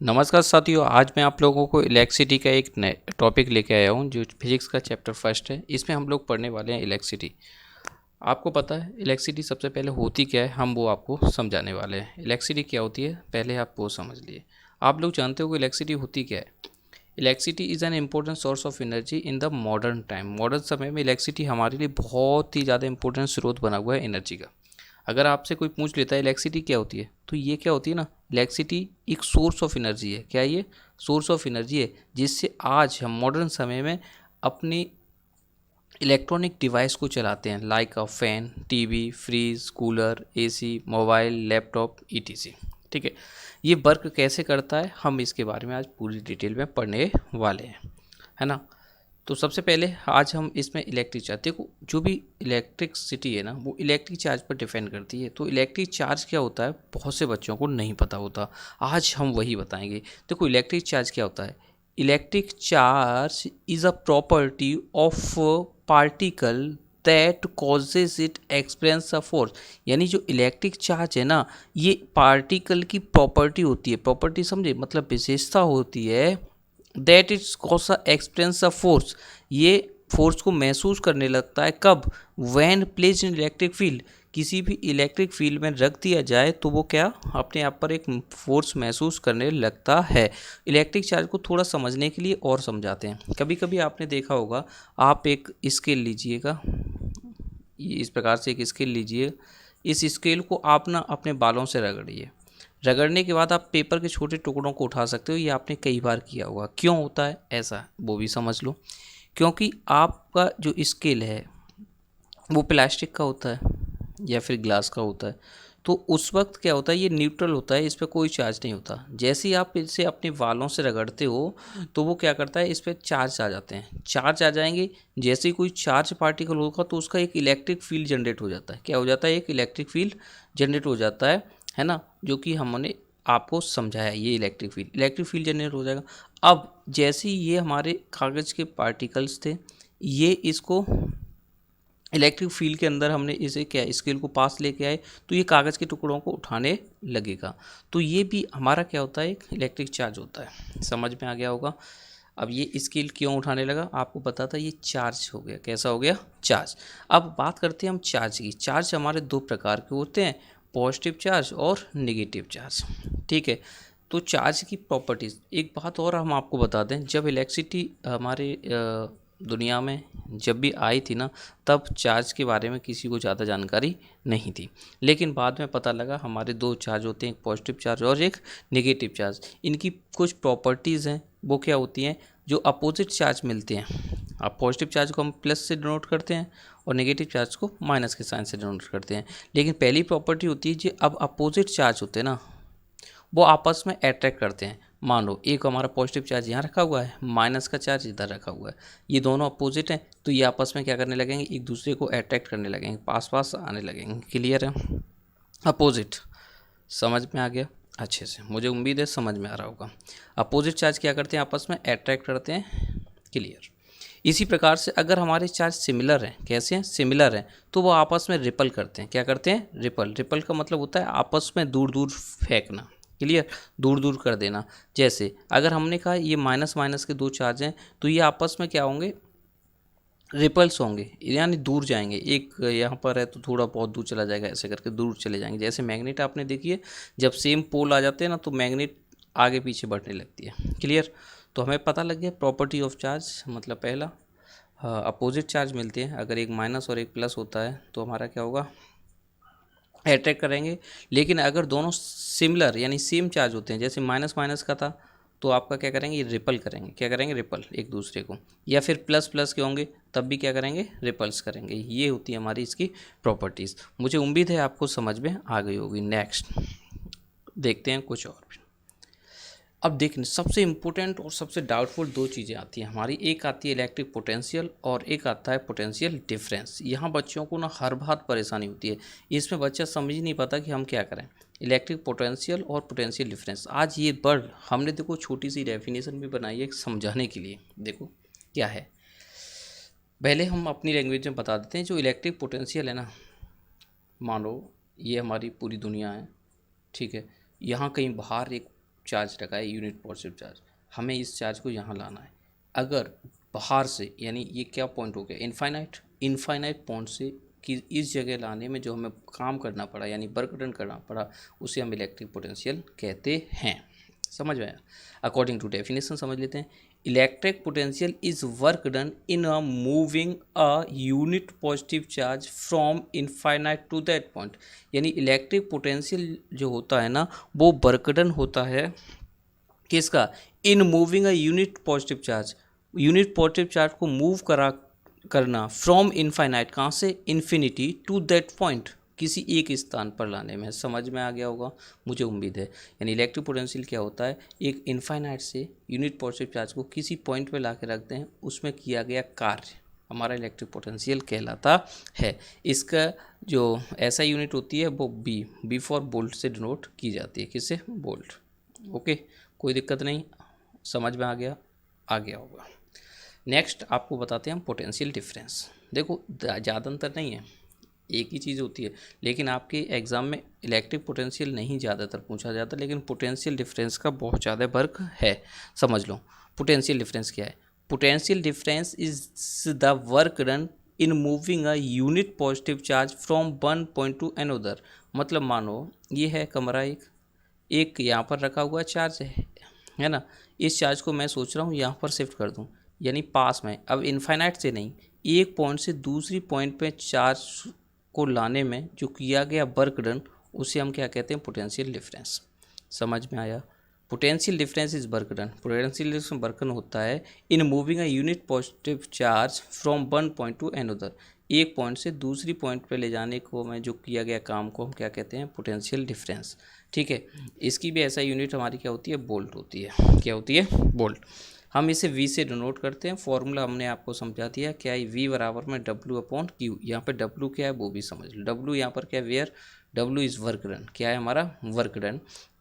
नमस्कार साथियों, आज मैं आप लोगों को इलेक्ट्रिसिटी का एक नए टॉपिक लेके आया हूँ जो फिजिक्स का चैप्टर फर्स्ट है। इसमें हम लोग पढ़ने वाले हैं इलेक्ट्रिसिटी। आपको पता है इलेक्ट्रिसिटी सबसे पहले होती क्या है, हम वो आपको समझाने वाले हैं। इलेक्ट्रिसिटी क्या होती है पहले आप वो समझ लिए। आप लोग जानते हो कि इलेक्ट्रिसिटी होती क्या है। Electricity is an important source of energy in the modern time. Modern समय में इलेक्ट्रिसिटी हमारे लिए बहुत ही ज़्यादा इंपॉर्टेंट स्रोत बना हुआ है एनर्जी का। अगर आपसे कोई पूछ लेता है इलेक्ट्रिसिटी क्या होती है, तो ये क्या होती है ना, इलेक्ट्रिसिटी एक सोर्स ऑफ एनर्जी है। क्या ये सोर्स ऑफ एनर्जी है जिससे आज हम मॉडर्न समय में अपनी इलेक्ट्रॉनिक डिवाइस को चलाते हैं, like a fan, TV, fridge, cooler, AC, mobile, laptop, etc. ठीक है, ये वर्क कैसे करता है हम इसके बारे में आज पूरी डिटेल में पढ़ने वाले हैं, है ना। तो सबसे पहले आज हम इसमें इलेक्ट्रिक चार्ज देखो। जो भी इलेक्ट्रिसिटी है ना वो इलेक्ट्रिक चार्ज पर डिपेंड करती है। तो इलेक्ट्रिक चार्ज क्या होता है बहुत से बच्चों को नहीं पता होता, आज हम वही बताएंगे। देखो इलेक्ट्रिक चार्ज क्या होता है। Electric charge is a property of particle that causes it experience a force. यानी जो इलेक्ट्रिक चार्ज है ना, ये पार्टिकल की प्रॉपर्टी होती है। प्रॉपर्टी समझे, मतलब विशेषता होती है। That it's cause a experience a force, ये फोर्स को महसूस करने लगता है। कब? When place in electric field, किसी भी इलेक्ट्रिक फील्ड में रख दिया जाए तो वो क्या अपने आप पर एक फोर्स महसूस करने लगता है। इलेक्ट्रिक चार्ज को थोड़ा समझने के लिए और समझाते हैं। कभी कभी आपने देखा होगा, आप एक स्केल लीजिएगा, ये इस प्रकार से एक स्केल लीजिए। इस स्केल को आप ना अपने बालों से रगड़िए। रगड़ने के बाद आप पेपर के छोटे टुकड़ों को उठा सकते हो। ये आपने कई बार किया होगा। क्यों होता है ऐसा वो भी समझ लो। क्योंकि आपका जो स्केल है वो प्लास्टिक का होता है या फिर ग्लास का होता है। तो उस वक्त क्या होता है, ये न्यूट्रल होता है, इस पर कोई चार्ज नहीं होता। जैसे ही आप इसे अपने वालों से रगड़ते हो तो वो क्या करता है, इस पर चार्ज आ जाते हैं। चार्ज आ जाएंगे, जैसे ही कोई चार्ज पार्टिकल होगा तो उसका एक इलेक्ट्रिक फील्ड जनरेट हो जाता है। क्या हो जाता है? एक इलेक्ट्रिक फील्ड जनरेट हो जाता है ना, जो कि हमने आपको समझाया। ये इलेक्ट्रिक फील्ड जनरेट हो जाएगा। अब जैसे ही ये हमारे कागज़ के पार्टिकल्स थे, ये इसको इलेक्ट्रिक फील्ड के अंदर हमने इसे क्या स्केल को पास लेके आए तो ये कागज़ के टुकड़ों को उठाने लगेगा। तो ये भी हमारा क्या होता है, एक इलेक्ट्रिक चार्ज होता है। समझ में आ गया होगा। अब ये स्केल क्यों उठाने लगा आपको पता था, ये चार्ज हो गया। कैसा हो गया? चार्ज। अब बात करते हैं हम चार्ज की। चार्ज हमारे दो प्रकार के होते हैं, पॉजिटिव चार्ज और नेगेटिव चार्ज। ठीक है, तो चार्ज की प्रॉपर्टीज़, एक बात और हम आपको बता दें, जब इलेक्ट्रिसिटी हमारे दुनिया में जब भी आई थी ना, तब चार्ज के बारे में किसी को ज़्यादा जानकारी नहीं थी। लेकिन बाद में पता लगा हमारे दो चार्ज होते हैं, एक पॉजिटिव चार्ज और एक नेगेटिव चार्ज। इनकी कुछ प्रॉपर्टीज़ हैं, वो क्या होती हैं, जो अपोजिट चार्ज मिलते हैं। अब पॉजिटिव चार्ज को हम प्लस से डिनोट करते हैं और नेगेटिव चार्ज को माइनस के साइन से डिनोट करते हैं। लेकिन पहली प्रॉपर्टी होती है, जो अब अपोजिट चार्ज होते हैं ना, वो आपस में अट्रैक्ट करते हैं। मान लो एक हमारा पॉजिटिव चार्ज यहाँ रखा हुआ है, माइनस का चार्ज इधर रखा हुआ है, ये दोनों अपोजिट हैं, तो ये आपस में क्या करने लगेंगे, एक दूसरे को अट्रैक्ट करने लगेंगे, पास पास आने लगेंगे। क्लियर है? अपोजिट समझ में आ गया अच्छे से? मुझे उम्मीद है समझ में आ रहा होगा। अपोजिट चार्ज क्या करते हैं, आपस में अट्रैक्ट करते हैं। क्लियर। इसी प्रकार से अगर हमारे चार्ज सिमिलर हैं, कैसे हैं? सिमिलर हैं, तो वो आपस में रिपल करते हैं। क्या करते हैं? रिपल। रिपल का मतलब होता है आपस में दूर दूर फेंकना। क्लियर? दूर दूर कर देना। जैसे अगर हमने कहा ये माइनस माइनस के दो चार्ज हैं, तो ये आपस में क्या होंगे, रिपल्स होंगे, यानी दूर जाएंगे। एक यहाँ पर है तो थोड़ा बहुत दूर चला जाएगा, ऐसे करके दूर चले जाएंगे। जैसे मैग्नेट आपने देखिए, जब सेम पोल आ जाते हैं ना तो मैग्नेट आगे पीछे बढ़ने लगती है। क्लियर? तो हमें पता लग गया प्रॉपर्टी ऑफ चार्ज, मतलब पहला अपोजिट चार्ज मिलते हैं। अगर एक माइनस और एक प्लस होता है तो हमारा क्या होगा, अट्रैक्ट करेंगे। लेकिन अगर दोनों सिमिलर यानी सेम चार्ज होते हैं, जैसे माइनस माइनस का था, तो आपका क्या करेंगे, ये रिपल करेंगे। क्या करेंगे? रिपल एक दूसरे को। या फिर प्लस प्लस के होंगे तब भी क्या करेंगे, रिपल्स करेंगे। ये होती है हमारी इसकी प्रॉपर्टीज़। मुझे उम्मीद है आपको समझ में आ गई होगी। नेक्स्ट देखते हैं कुछ और भी। अब देखने सबसे इम्पोर्टेंट और सबसे डाउटफुल दो चीज़ें आती हैं हमारी, एक आती है इलेक्ट्रिक पोटेंशियल और एक आता है पोटेंशियल डिफरेंस। यहाँ बच्चों को ना हर बात परेशानी होती है, इसमें बच्चा समझ ही नहीं पाता कि हम क्या करें। इलेक्ट्रिक पोटेंशियल और पोटेंशियल डिफरेंस, आज ये वर्ड हमने देखो छोटी सी डेफिनेशन भी बनाई है समझाने के लिए। देखो क्या है, पहले हम अपनी लैंग्वेज में बता देते हैं। जो इलेक्ट्रिक पोटेंशियल है ना, मानो ये हमारी पूरी दुनिया है, ठीक है। यहाँ कहीं बाहर एक चार्ज रखा है, यूनिट पॉजिटिव चार्ज, हमें इस चार्ज को यहाँ लाना है। अगर बाहर से, यानी ये क्या पॉइंट हो गया, इनफाइनाइट पॉइंट से कि इस जगह लाने में जो हमें काम करना पड़ा, यानी वर्क डन करना पड़ा, उसे हम इलेक्ट्रिक पोटेंशियल कहते हैं। समझ में आया? अकॉर्डिंग टू डेफिनेशन समझ लेते हैं। Electric potential is work done in a moving a unit positive charge from infinite to that point. यानी इलेक्ट्रिक पोटेंशियल जो होता है ना, वो वर्क डन होता है किसका, in moving a unit positive charge, unit positive charge को मूव करना फ्रॉम इनफाइनाइट, कहाँ से, इन्फिनिटी टू दैट पॉइंट, किसी एक स्थान पर लाने में। समझ में आ गया होगा, मुझे उम्मीद है। यानी इलेक्ट्रिक पोटेंशियल क्या होता है, एक इनफाइनाइट से यूनिट पॉजिटिव चार्ज को किसी पॉइंट पे ला के रखते हैं, उसमें किया गया कार्य हमारा इलेक्ट्रिक पोटेंशियल कहलाता है। इसका जो ऐसा यूनिट होती है वो बी फॉर बोल्ट से डिनोट की जाती है, किससे, बोल्ट। ओके, कोई दिक्कत नहीं, समझ में आ गया होगा। नेक्स्ट आपको बताते हैं हम पोटेंशियल डिफरेंस। देखो ज़्यादा अंतर नहीं है, एक ही चीज़ होती है, लेकिन आपके एग्ज़ाम में इलेक्ट्रिक पोटेंशियल नहीं ज़्यादातर पूछा जाता, लेकिन पोटेंशियल डिफरेंस का बहुत ज़्यादा वर्क है। समझ लो पोटेंशियल डिफरेंस क्या है। Potential difference is the work done in moving a unit positive charge from one point two another. मतलब मानो ये है कमरा, एक यहाँ पर रखा हुआ चार्ज है ना, इस चार्ज को मैं सोच रहा हूँ यहाँ पर शिफ्ट कर दूँ, यानी पास में, अब इनफाइनाइट से नहीं, एक पॉइंट से दूसरी पॉइंट पे चार्ज को लाने में जो किया गया वर्क डन, उसे हम क्या कहते हैं, पोटेंशियल डिफरेंस। समझ में आया? Potential difference is work done, potential difference work done होता है in moving a unit positive charge from one point two another, एक पॉइंट से दूसरी पॉइंट पे ले जाने को में जो किया गया काम को हम क्या कहते हैं, पोटेंशियल डिफरेंस। ठीक है, इसकी भी ऐसा यूनिट हमारी क्या होती है, बोल्ट होती है। क्या होती है, बोल्ट। हम इसे V से डिनोट करते हैं, फॉर्मूला हमने आपको समझा दिया क्या है, V बराबर में W/Q। यहाँ पे W क्या है वो भी समझ लो, W यहाँ पर क्या है, where, W is work done, क्या है हमारा, वर्क डन,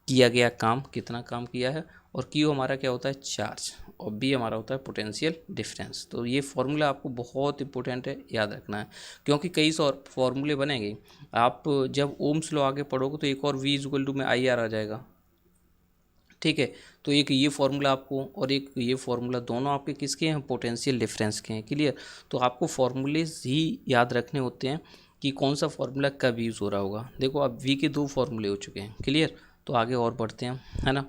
किया गया काम, कितना काम किया है, और Q हमारा क्या होता है, चार्ज, और B हमारा होता है पोटेंशियल डिफरेंस। तो ये फॉर्मूला आपको बहुत इंपॉर्टेंट है, याद रखना है, क्योंकि कई फॉर्मूले बनेंगे। आप जब ओम्स लॉ आगे पढ़ोगे तो एक और V इक्वल टू में IR आ जाएगा। ठीक है, तो एक ये फार्मूला आपको और एक ये फार्मूला, दोनों आपके किसके हैं, पोटेंशियल डिफरेंस के हैं। क्लियर? तो आपको फार्मूलेज ही याद रखने होते हैं कि कौन सा फार्मूला कब यूज़ हो रहा होगा। देखो अब V के 2 फार्मूले हो चुके हैं। क्लियर? तो आगे और बढ़ते हैं, है ना।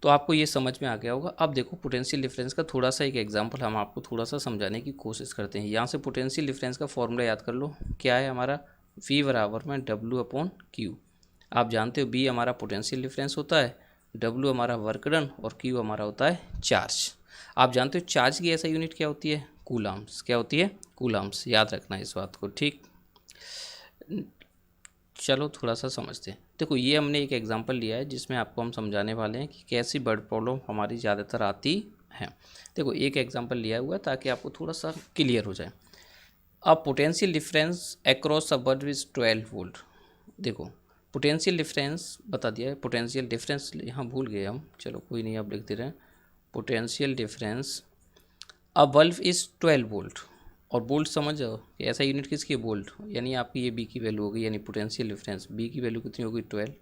तो आपको ये समझ में आ गया होगा। अब देखो पोटेंशियल डिफरेंस का थोड़ा सा एक एग्जांपल हम आपको थोड़ा सा समझाने की कोशिश करते हैं। यहाँ से पोटेंशियल डिफरेंस का फॉर्मूला याद कर लो, क्या है हमारा, V बराबर में W/Q। आप जानते हो B हमारा पोटेंशियल डिफरेंस होता है, W हमारा वर्क डन, और Q हमारा होता है चार्ज। आप जानते हो चार्ज की ऐसा यूनिट क्या होती है, कूलाम्स। क्या होती है, कूलाम्स। याद रखना इस बात को, ठीक। चलो थोड़ा सा समझते हैं। देखो ये हमने एक एग्जांपल लिया है जिसमें आपको हम समझाने वाले हैं कि कैसी वर्ड प्रॉब्लम हमारी ज़्यादातर आती है। देखो एक एग्जांपल लिया हुआ है ताकि आपको थोड़ा सा क्लियर हो जाए। अब potential difference across a bulb is 12 volt. देखो पोटेंशियल डिफरेंस बता दिया है, पोटेंशियल डिफरेंस यहाँ भूल गए हम, चलो कोई नहीं, आप लिख दे रहे हैं potential difference a bulb is 12 volt. और वोल्ट समझ जाओ कि ऐसा यूनिट किसकी है, वोल्ट, यानी आपकी ये बी की वैल्यू होगी, यानी पोटेंशियल डिफरेंस बी की वैल्यू कितनी होगी, 12।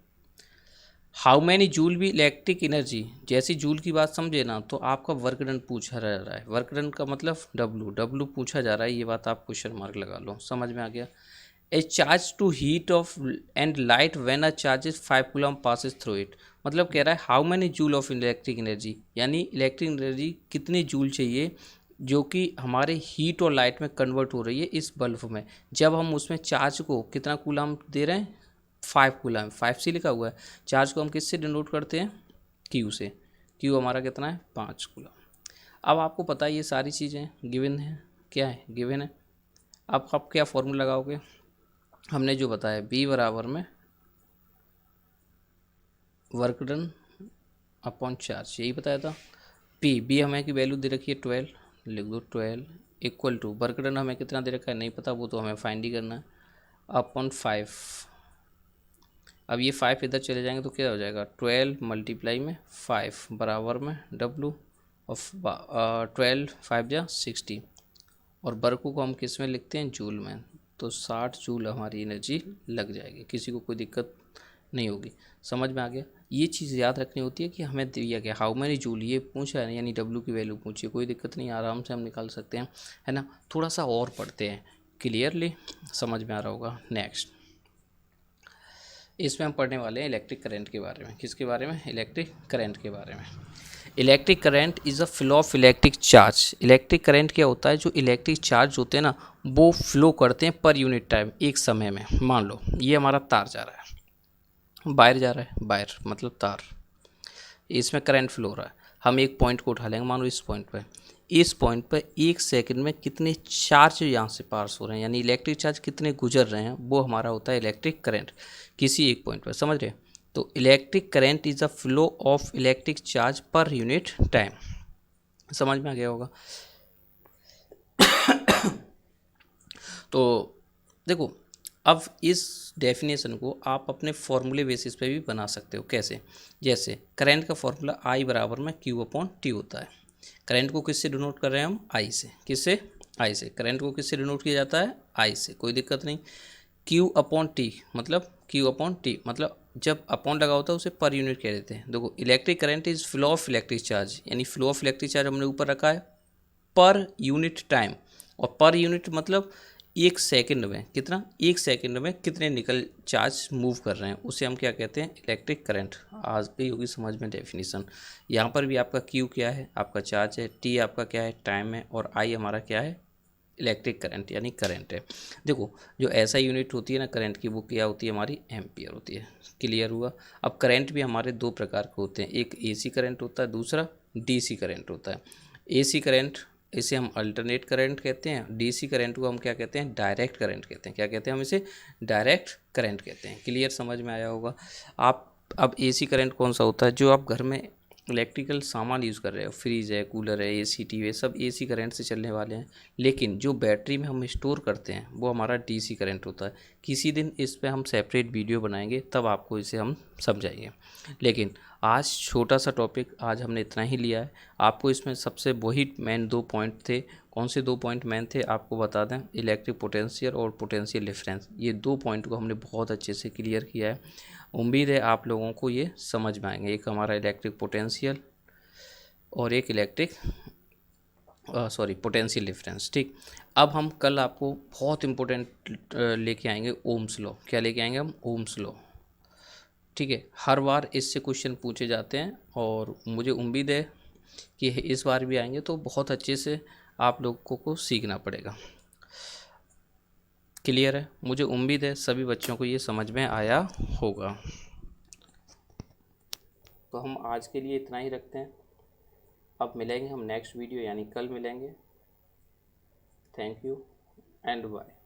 हाउ मैनी जूल भी इलेक्ट्रिक एनर्जी, जैसी जूल की बात समझे ना, तो आपका वर्क डन पूछा जा रहा है, वर्क डन का मतलब डब्लू पूछा जा रहा है, ये बात आप क्वेश्चन मार्क लगा लो। समझ में आ गया। A charge to heat of and light when a charge is 5 coulomb passes through it. मतलब कह रहा है how many joule of electric energy, यानी इलेक्ट्रिक एनर्जी कितनी जूल चाहिए जो कि हमारे हीट और लाइट में कन्वर्ट हो रही है इस बल्ब में, जब हम उसमें चार्ज को कितना कूलम दे रहे हैं, 5 कूलम, 5 से लिखा हुआ है। चार्ज को हम किससे डिनोट करते हैं, क्यू से। क्यू हमारा कितना है, 5 कूलम। अब आपको पता है ये सारी चीज़ें गिवन है, क्या है, गिवन है। अब आप क्या फॉर्मूला लगाओगे, हमने जो बताया बी बराबर में वर्क डन अपॉन चार्ज, यही बताया था। पी बी हमें की वैल्यू दे रखी है 12, लिख दो 12 इक्वल टू वर्क डन हमें कितना दे रखा है नहीं पता, वो तो हमें फाइंड ही करना है, अपॉन 5। अब ये 5 इधर चले जाएंगे तो क्या हो जाएगा, 12 मल्टीप्लाई में 5 बराबर में W और 12 5 जा 60, और वर्क को हम किस में लिखते हैं, जूल में। तो 60 जूल हमारी एनर्जी लग जाएगी। किसी को कोई दिक्कत नहीं होगी। समझ में आ गया। ये चीज़ याद रखनी होती है कि हमें दिया गया हाउ मैनी जूल ये पूछा है, यानी डब्ल्यू की वैल्यू पूछी, कोई दिक्कत नहीं, आराम से हम निकाल सकते हैं, है ना। थोड़ा सा और पढ़ते हैं, क्लियरली समझ में आ रहा होगा। नेक्स्ट इसमें हम पढ़ने वाले हैं इलेक्ट्रिक करंट के बारे में। किसके बारे में? इलेक्ट्रिक करंट के बारे में। Electric current is a flow of electric charge. Electric current क्या होता है? जो इलेक्ट्रिक चार्ज होते हैं ना, वो फ्लो करते हैं पर यूनिट टाइम, एक समय में। मान लो ये हमारा तार जा रहा है, वायर जा रहा है, वायर मतलब तार, इसमें करंट फ्लो हो रहा है। हम एक पॉइंट को उठा लेंगे, मान लो इस पॉइंट पर एक सेकंड में कितने चार्ज यहाँ से पास हो रहे हैं, यानी इलेक्ट्रिक चार्ज कितने गुजर रहे हैं, वो हमारा होता है इलेक्ट्रिक करंट किसी एक पॉइंट पर। समझ रहे हैं? तो electric current is a flow of electric charge per unit time. समझ में आ गया होगा। तो देखो, अब इस डेफिनेशन को आप अपने फॉर्मूले बेसिस पे भी बना सकते हो। कैसे? जैसे करंट का फॉर्मूला I बराबर में Q/T होता है। करंट को किससे डिनोट कर रहे हैं हम? I से। किससे? I से। करंट को किससे डिनोट किया जाता है? I से। कोई दिक्कत नहीं। Q/T मतलब Q/T मतलब जब अपॉन लगा होता है उसे पर यूनिट कह देते हैं। देखो, electric current is flow of electric charge, यानी फ्लो ऑफ इलेक्ट्रिक चार्ज हमने ऊपर रखा है पर यूनिट टाइम, और पर यूनिट मतलब एक सेकंड में कितना, एक सेकंड में कितने निकल चार्ज मूव कर रहे हैं, उसे हम क्या कहते हैं? Electric current. आज गई होगी समझ में डेफिनेशन। यहाँ पर भी आपका क्यू क्या है? आपका चार्ज है। टी आपका क्या है? टाइम है। और आई हमारा क्या है? इलेक्ट्रिक करंट यानी करंट है। देखो, जो ऐसा यूनिट होती है ना करंट की, वो क्या होती है? हमारी एम्पियर होती है। क्लियर हुआ? अब करंट भी हमारे दो प्रकार के होते हैं, एक एसी करंट होता है, दूसरा डीसी करंट होता है। एसी करंट इसे हम अल्टरनेट करंट कहते हैं, डीसी करंट को हम क्या कहते हैं? डायरेक्ट करंट कहते हैं। क्या कहते हैं हम इसे? डायरेक्ट करंट कहते हैं। क्लियर समझ में आया होगा। आप अब एसी करंट कौन सा होता है? जो आप घर में इलेक्ट्रिकल सामान यूज़ कर रहे हो, फ्रिज है, कूलर है, एसी, टीवी, सब एसी करंट से चलने वाले हैं। लेकिन जो बैटरी में हम स्टोर करते हैं वो हमारा डीसी करंट होता है। किसी दिन इस पे हम सेपरेट वीडियो बनाएंगे, तब आपको इसे हम समझाएंगे। लेकिन आज छोटा सा टॉपिक आज हमने इतना ही लिया है। आपको इसमें सबसे वही मेन दो पॉइंट थे। कौन से दो पॉइंट मेन थे आपको बता दें? इलेक्ट्रिक पोटेंशियल और पोटेंशियल डिफरेंस। ये दो पॉइंट को हमने बहुत अच्छे से क्लियर किया है। उम्मीद है आप लोगों को ये समझ में आएंगे। एक हमारा इलेक्ट्रिक पोटेंशियल और एक इलेक्ट्रिक पोटेंशियल डिफरेंस। ठीक। अब हम कल आपको बहुत इंपॉर्टेंट लेके आएंगे ओम्स लॉ। क्या लेके आएंगे हम? Ohm's law. ठीक है, हर बार इससे क्वेश्चन पूछे जाते हैं और मुझे उम्मीद है कि इस बार भी आएंगे, तो बहुत अच्छे से आप लोगों को सीखना पड़ेगा। क्लियर है? मुझे उम्मीद है सभी बच्चों को ये समझ में आया होगा। तो हम आज के लिए इतना ही रखते हैं। अब मिलेंगे हम नेक्स्ट वीडियो यानी कल मिलेंगे। Thank you and bye.